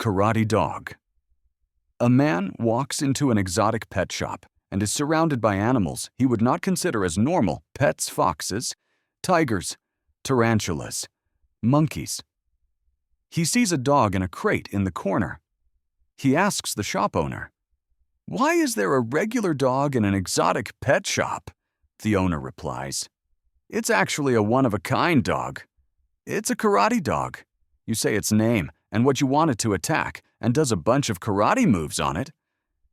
Karate dog. A man walks into an exotic pet shop and is surrounded by animals he would not consider as normal: pets, foxes, tigers, tarantulas, monkeys. He sees a dog in a crate in the corner. He asks the shop owner, "Why is there a regular dog in an exotic pet shop?" The owner replies, "It's actually a one-of-a-kind dog. It's a karate dog. You say its name and what you want it to attack, and does a bunch of karate moves on it."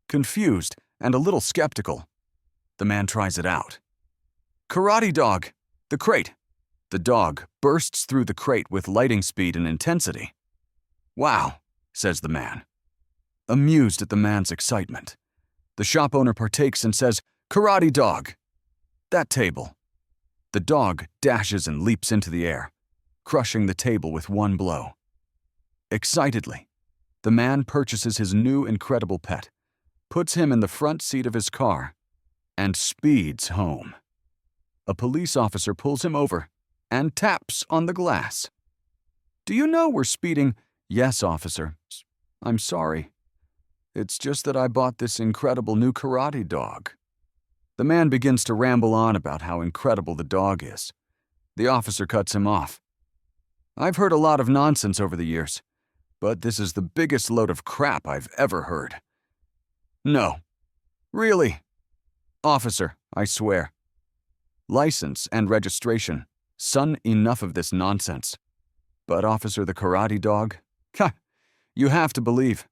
Confused and a little skeptical, the man tries it out. "Karate dog, the crate." The dog bursts through the crate with lightning speed and intensity. "Wow," says the man. Amused at the man's excitement, the shop owner partakes and says, "Karate dog, that table." The dog dashes and leaps into the air, crushing the table with one blow. Excitedly, the man purchases his new incredible pet, puts him in the front seat of his car, and speeds home. A police officer pulls him over and taps on the glass. "Do you know we're speeding?" "Yes, officer. I'm sorry. It's just that I bought this incredible new karate dog." The man begins to ramble on about how incredible the dog is. The officer cuts him off. "I've heard a lot of nonsense over the years, but this is the biggest load of crap I've ever heard." "No. Really?" "Officer, I swear. License and registration. Son, enough of this nonsense." "But officer, the karate dog?" "Ha! You have to believe.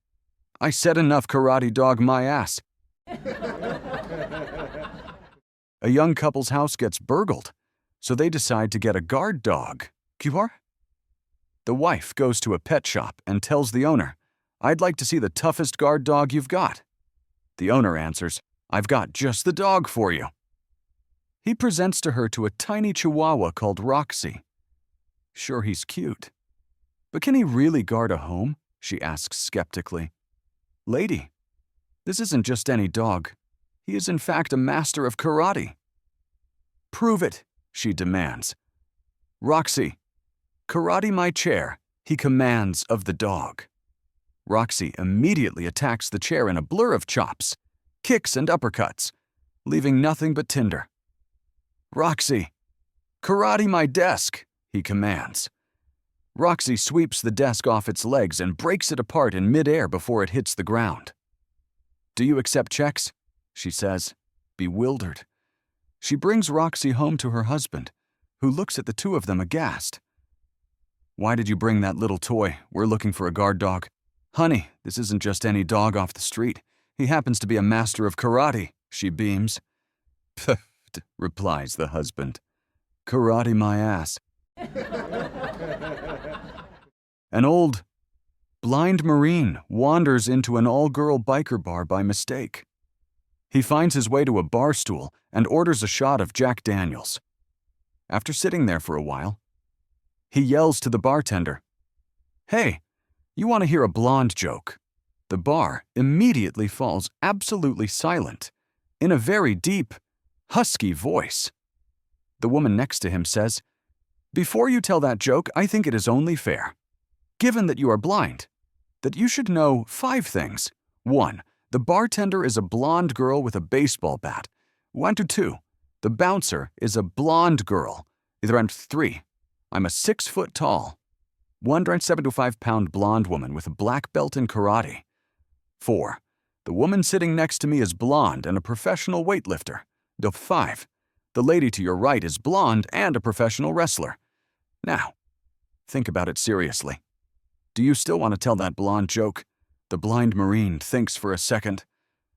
I said enough karate dog my ass." A young couple's house gets burgled, so they decide to get a guard dog. Kiwar? The wife goes to a pet shop and tells the owner, "I'd like to see the toughest guard dog you've got." The owner answers, "I've got just the dog for you." He presents to her to a tiny chihuahua called Roxy. Sure, he's cute. But can he really guard a home? She asks skeptically. "Lady, this isn't just any dog. He is in fact a master of karate." "Prove it," she demands. "Roxy, karate my chair," he commands of the dog. Roxy immediately attacks the chair in a blur of chops, kicks and uppercuts, leaving nothing but tinder. "Roxy, karate my desk," he commands. Roxy sweeps the desk off its legs and breaks it apart in midair before it hits the ground. "Do you accept checks?" she says, bewildered. She brings Roxy home to her husband, who looks at the two of them aghast. "Why did you bring that little toy? We're looking for a guard dog." "Honey, this isn't just any dog off the street. He happens to be a master of karate," she beams. "Pfft," replies the husband. "Karate my ass." An old, blind Marine wanders into an all-girl biker bar by mistake. He finds his way to a bar stool and orders a shot of Jack Daniels. After sitting there for a while, he yells to the bartender, "Hey, you want to hear a blonde joke?" The bar immediately falls absolutely silent, in a very deep, husky voice. The woman next to him says, "Before you tell that joke, I think it is only fair, given that you are blind, that you should know 5 things. 1. The bartender is a blonde girl with a baseball bat. 1 to 2. The bouncer is a blonde girl. 3. I'm a 6 foot tall, 175-pound blonde woman with a black belt in karate. 4. The woman sitting next to me is blonde and a professional weightlifter. 5. The lady to your right is blonde and a professional wrestler. Now, think about it seriously. Do you still want to tell that blonde joke?" The blind Marine thinks for a second,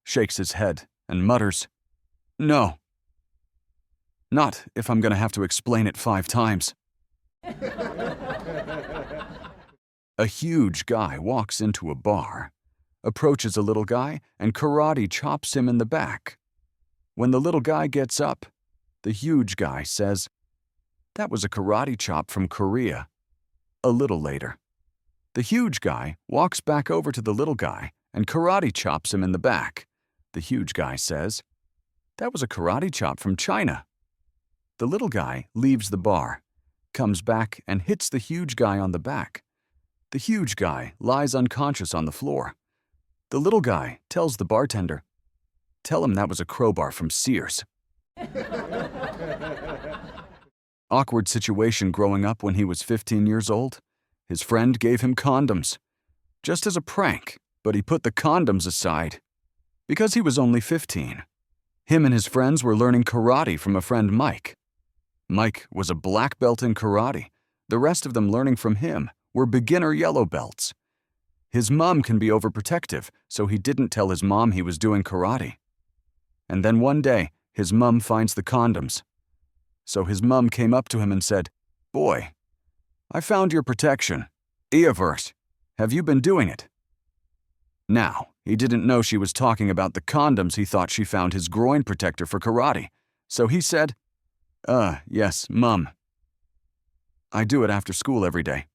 shakes his head, and mutters, "No. Not if I'm going to have to explain it 5 times. A huge guy walks into a bar, approaches a little guy, and karate chops him in the back. When the little guy gets up, the huge guy says, "That was a karate chop from Korea." A little later, the huge guy walks back over to the little guy and karate chops him in the back. The huge guy says, "That was a karate chop from China." The little guy leaves the bar, comes back and hits the huge guy on the back. The huge guy lies unconscious on the floor. The little guy tells the bartender, "Tell him that was a crowbar from Sears." Awkward situation growing up when he was 15 years old. His friend gave him condoms. Just as a prank, but he put the condoms aside. Because he was only 15. Him and his friends were learning karate from a friend Mike. Mike was a black belt in karate. The rest of them learning from him were beginner yellow belts. His mom can be overprotective, so he didn't tell his mom he was doing karate. And then one day, his mom finds the condoms. So his mom came up to him and said, "Boy, I found your protection. Eavert, have you been doing it?" Now, he didn't know she was talking about the condoms. He thought she found his groin protector for karate. So he said, yes, Mum. I do it after school every day."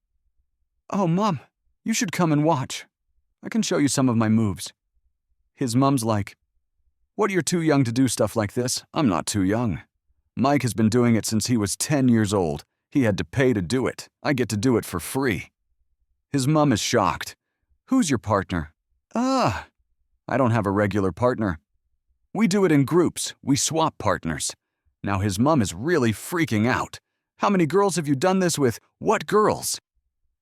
"Oh, Mum, you should come and watch. I can show you some of my moves." His mom's like, "What, you're too young to do stuff like this?" "I'm not too young. Mike has been doing it since he was 10 years old. He had to pay to do it. I get to do it for free." His mom is shocked. "Who's your partner?" I don't have a regular partner. We do it in groups. We swap partners." Now his mom is really freaking out. "How many girls have you done this with? What girls?"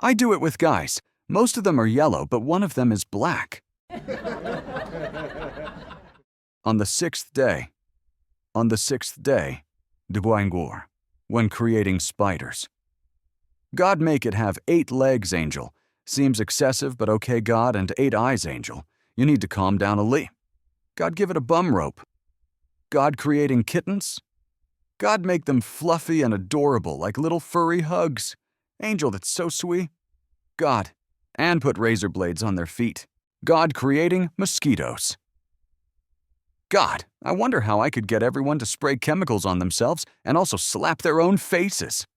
"I do it with guys. Most of them are yellow, but one of them is black." On the sixth day, Deboingor, when creating spiders. God make it have 8 legs, angel. Seems excessive, but okay, God, and 8 eyes, angel. You need to calm down a little. God give it a bum rope. God creating kittens. God make them fluffy and adorable like little furry hugs. Angel, that's so sweet. God, and put razor blades on their feet. God creating mosquitoes. God, I wonder how I could get everyone to spray chemicals on themselves and also slap their own faces.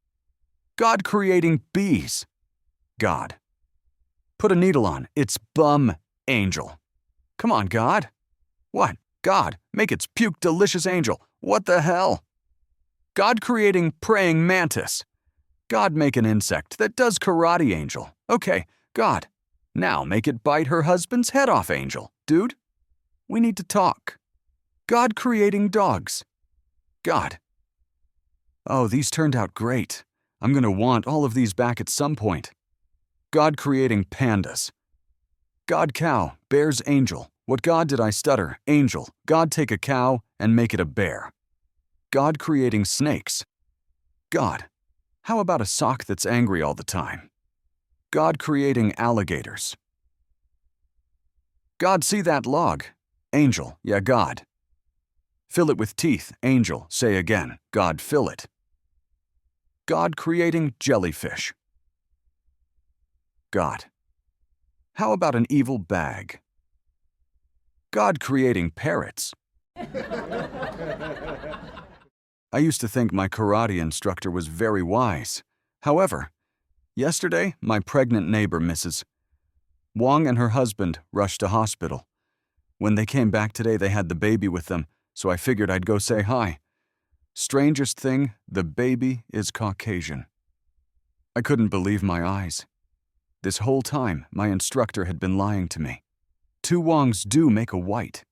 God creating bees. God, put a needle on its bum, angel. Come on, God. What? God, make its puke delicious, angel. What the hell? God creating praying mantis. God make an insect that does karate, angel. Okay, God, now make it bite her husband's head off, angel. Dude, we need to talk. God creating dogs. God. Oh, these turned out great. I'm gonna want all of these back at some point. God creating pandas. God cow, bear's angel. What God did I stutter? Angel. God take a cow and make it a bear. God creating snakes. God, how about a sock that's angry all the time? God creating alligators. God see that log? Angel, yeah, God. Fill it with teeth, angel, say again, God fill it. God creating jellyfish. God, how about an evil bag? God creating parrots. I used to think my karate instructor was very wise. However, yesterday, my pregnant neighbor, Mrs. Wong, and her husband rushed to hospital. When they came back today, they had the baby with them, so I figured I'd go say hi. Strangest thing, the baby is Caucasian. I couldn't believe my eyes. This whole time, my instructor had been lying to me. 2 Wongs do make a white.